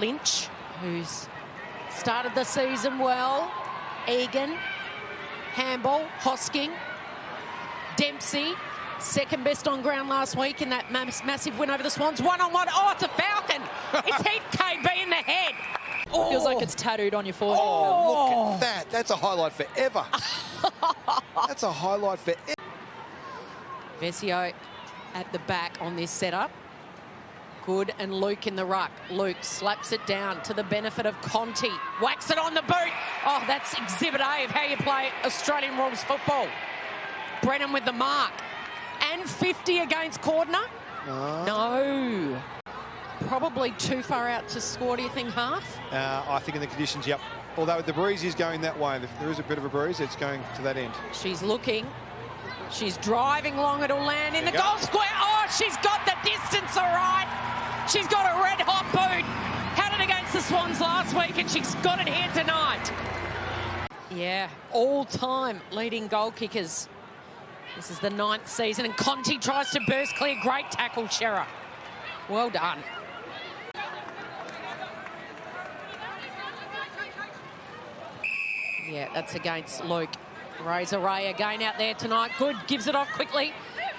Lynch, who's started the season well. Egan, handball, Hosking, Dempsey, second best on ground last week in that massive win over the Swans. One-on-one. Oh, it's a Falcon. It's hit KB in the head. Oh. Feels like it's tattooed on your forehead. Oh, look at that. That's a highlight forever. That's a highlight forever. Vesio at the back on this setup. Good, and Luke in the ruck. Luke slaps it down to the benefit of Conti. Whacks it on the boot. Oh, that's exhibit A of how you play Australian rules football. Brennan with the mark. And 50 against Cordner. No. Probably too far out to score, do you think, half? I think in the conditions, yep. Although the breeze is going that way. If there is a bit of a breeze, it's going to that end. She's looking. She's driving long. It'll land in the goal square. Oh, she's got the distance all right. She's got a red-hot boot. Had it against the Swans last week, and she's got it here tonight. Yeah, all-time leading goal kickers. This is the 9th season, and Conti tries to burst clear. Great tackle, Shearer. Well done. Yeah, that's against Luke. Razor Ray again out there tonight. Good, gives it off quickly.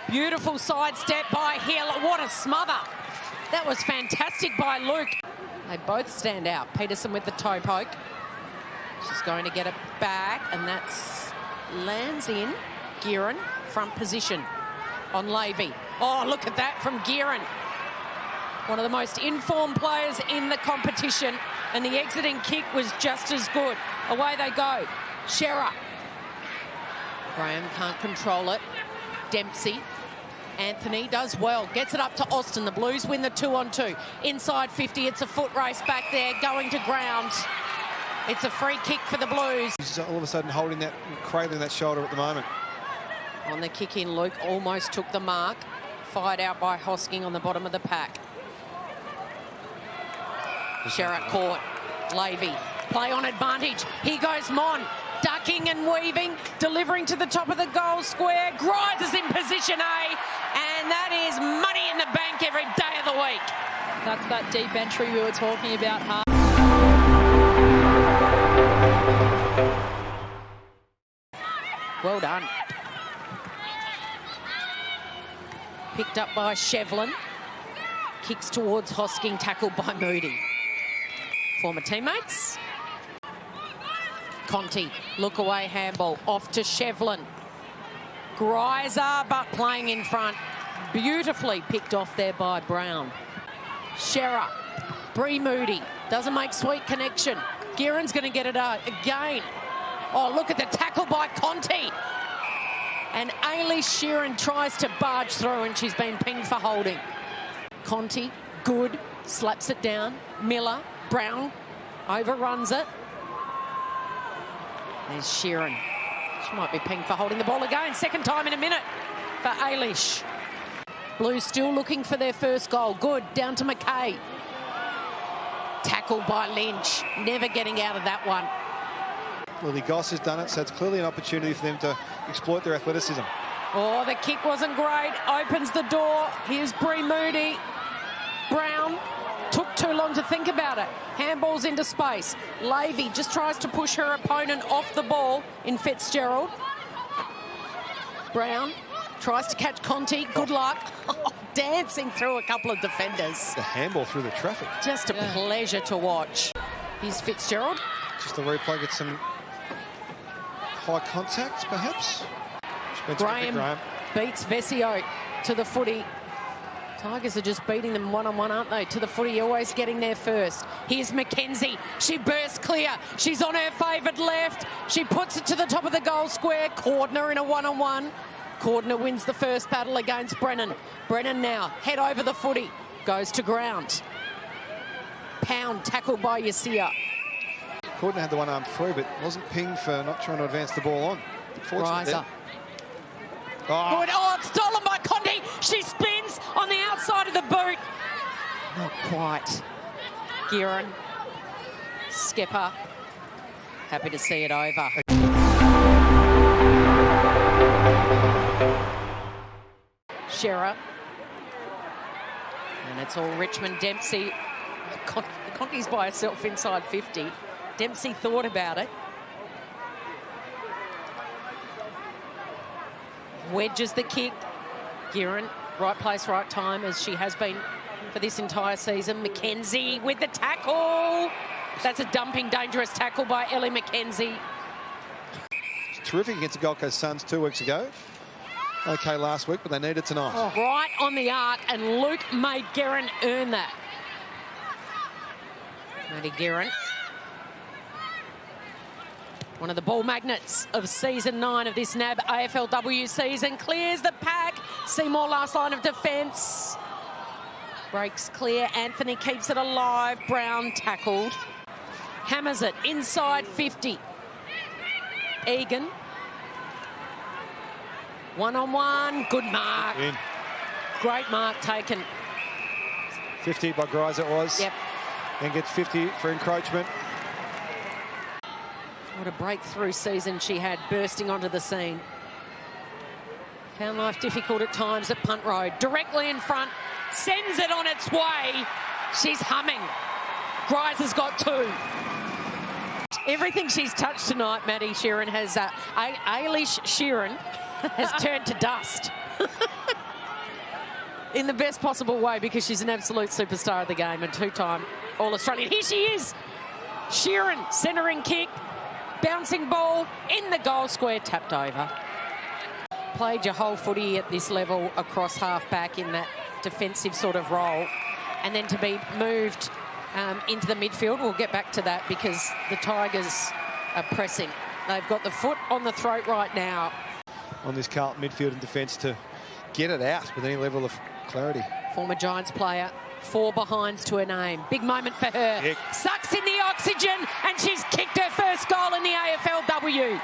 Beautiful sidestep by Hill. What a smother. That was fantastic by Luke. They both stand out. Peterson with the toe poke. She's going to get it back, and that's lands in. Gearan, front position on Levy. Oh, look at that from Gearan. One of the most informed players in the competition, and the exiting kick was just as good. Away they go. Shearer. Graham can't control it. Dempsey. Anthony does well. Gets it up to Austin. The Blues win the 2-on-2. Inside 50. It's a foot race back there. Going to ground. It's a free kick for the Blues. He's all of a sudden holding that, cradling that shoulder at the moment. On the kick in, Luke almost took the mark. Fired out by Hosking on the bottom of the pack. Shearer caught. Levy. Play on advantage. Here goes Mon. Ducking and weaving, delivering to the top of the goal square. Grimes is in position A, and that is money in the bank every day of the week. That's that deep entry we were talking about. Well done. Picked up by Shevlin. Kicks towards Hosking, tackled by Moody. Former teammates. Conti, look away handball, off to Shevlin. Greiser, but playing in front. Beautifully picked off there by Brown. Shearer, Bree Moody, doesn't make sweet connection. Gearan's going to get it again. Oh, look at the tackle by Conti. And Ailey Sheeran tries to barge through, and she's been pinged for holding. Conti, good, slaps it down. Miller, Brown, overruns it. There's Sheeran. She might be pinged for holding the ball again. Second time in a minute for Ailish. Blues still looking for their first goal. Good, down to McKay. Tackled by Lynch. Never getting out of that one. Lily Goss has done it, so it's clearly an opportunity for them to exploit their athleticism. Oh, the kick wasn't great. Opens the door. Here's Bree Moody. Brown. Took too long to think about it. Handballs into space. Levy just tries to push her opponent off the ball in Fitzgerald. Brown tries to catch Conti. Good luck. Dancing through a couple of defenders. The handball through the traffic. Just a pleasure to watch. Here's Fitzgerald. Just the replay gets some high contact, perhaps. Graham beats Vesio to the footy. Tigers are just beating them one-on-one, aren't they? To the footy, always getting there first. Here's Mackenzie. She bursts clear. She's on her favoured left. She puts it to the top of the goal square. Cordner in a one-on-one. Cordner wins the first battle against Brennan. Brennan now, head over the footy. Goes to ground. Pound, tackled by Yasia. Cordner had the one arm free, but wasn't pinged for not trying to advance the ball on. Riser. Good. Oh, it's stolen by Conti. She spins on the outside of the boot. Not quite. Gearan. Skipper. Happy to see it over. Shearer. And it's all Richmond. Dempsey Conti's by herself inside 50. Dempsey thought about it. Wedges the kick. Guerin, right place, right time, as she has been for this entire season. McKenzie with the tackle. That's a dumping, dangerous tackle by Ellie McKenzie. Terrific against the Gold Coast Suns 2 weeks ago. Okay last week, but they need it tonight. Oh, right on the arc, and Luke made Guerin earn that. Maddie Guerin. One of the ball magnets of season 9 of this NAB AFLW season. Clears the pack. Seymour last line of defence. Breaks clear. Anthony keeps it alive. Brown tackled. Hammers it inside 50. Egan. One-on-one. Good mark. In. Great mark taken. 50 by Grice it was. Yep. Then gets 50 for encroachment. What a breakthrough season she had, bursting onto the scene. Found life difficult at times at Punt Road. Directly in front, sends it on its way. She's humming. Grice has got 2. Everything she's touched tonight, Maddie Sheeran has, Ailish Sheeran has turned to dust. In the best possible way, because she's an absolute superstar of the game and 2-time All-Australian. Here she is. Sheeran, centering kick. Bouncing ball in the goal square, tapped over. Played your whole footy at this level across half-back in that defensive sort of role. And then to be moved into the midfield, we'll get back to that because the Tigers are pressing. They've got the foot on the throat right now. On this Carlton midfield and defence to get it out with any level of clarity. Former Giants player, 4 behinds to her name. Big moment for her. Kick. Sucks in the oxygen, and she's kicked her first goal in the AFLW.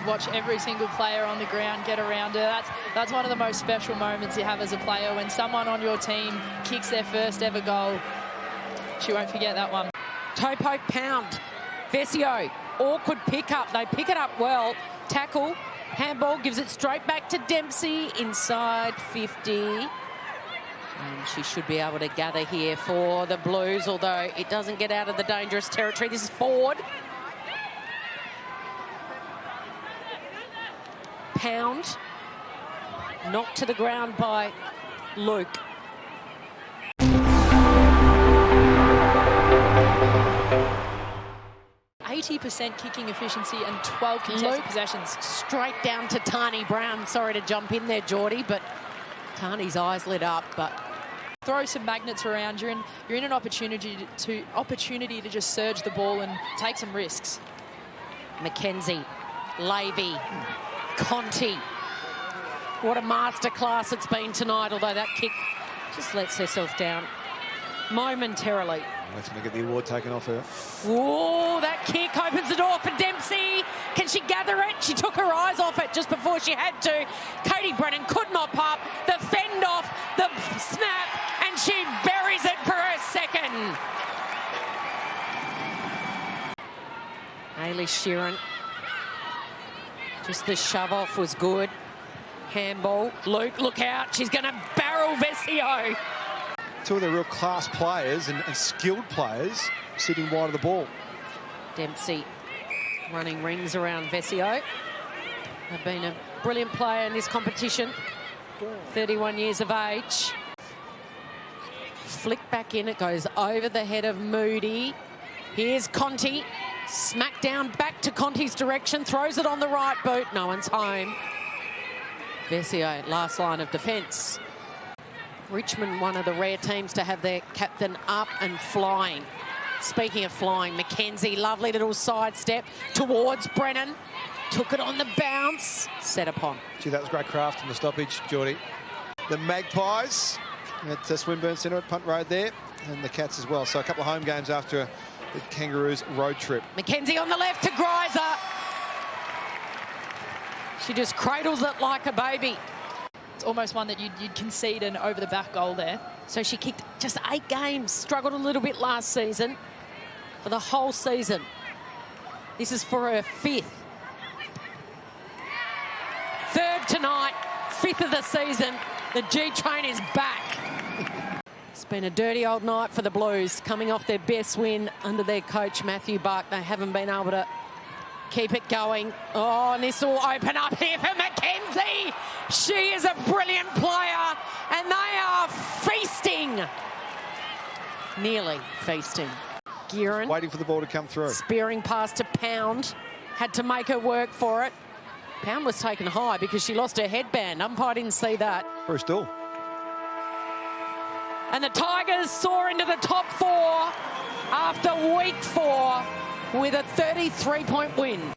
Watch every single player on the ground get around her. That's one of the most special moments you have as a player, when someone on your team kicks their first ever goal. She won't forget that one. Toe poke pound. Vesio, awkward pick-up. They pick it up well. Tackle. Handball gives it straight back to Dempsey inside 50. And she should be able to gather here for the Blues, although it doesn't get out of the dangerous territory. This is forward. Pound. Knocked to the ground by Luke. %80 kicking efficiency and 12 contested possessions. Straight down to Tani Brown. Sorry to jump in there, Geordie, but Tani's eyes lit up. But throw some magnets around. You're in an opportunity to just surge the ball and take some risks. McKenzie, Lavey, Conti. What a masterclass it's been tonight, although that kick just lets herself down momentarily. That's going to get the award taken off her. Oh, that kick opens the door for Dempsey. Can she gather it? She took her eyes off it just before she had to. Cody Brennan could mop up, the fend off, the snap, and she buries it for her second. Ailish Sheeran. Just the shove off was good. Handball. Luke, look out. She's going to barrel Vesio. 2 of the real class players and skilled players sitting wide of the ball. Dempsey running rings around Vesio. They've been a brilliant player in this competition. 31 years of age. Flick back in. It goes over the head of Moody. Here's Conti. Smack down back to Conti's direction. Throws it on the right boot. No one's home. Vesio, last line of defence. Richmond, one of the rare teams to have their captain up and flying. Speaking of flying, McKenzie, lovely little sidestep towards Brennan. Took it on the bounce. Set upon. Gee, that was great craft in the stoppage, Geordie. The Magpies at Swinburne Centre at Punt Road there, and the Cats as well. So a couple of home games after the Kangaroos road trip. McKenzie on the left to Griser. She just cradles it like a baby. It's almost one that you'd concede an over-the-back goal there. So she kicked just 8 games, struggled a little bit last season. For the whole season. This is for her 5th. 3rd tonight, 5th of the season. The G train is back. It's been a dirty old night for the Blues, coming off their best win under their coach, Matthew Buck. They haven't been able to keep it going. Oh, and this will open up here for Mackenzie. She is a brilliant player, and they are feasting. Nearly feasting. Gearin. Waiting for the ball to come through. Spearing pass to Pound. Had to make her work for it. Pound was taken high because she lost her headband. Umpire didn't see that. Bruce Dill. And the Tigers soar into the top 4 after week 4 with a 33-point win.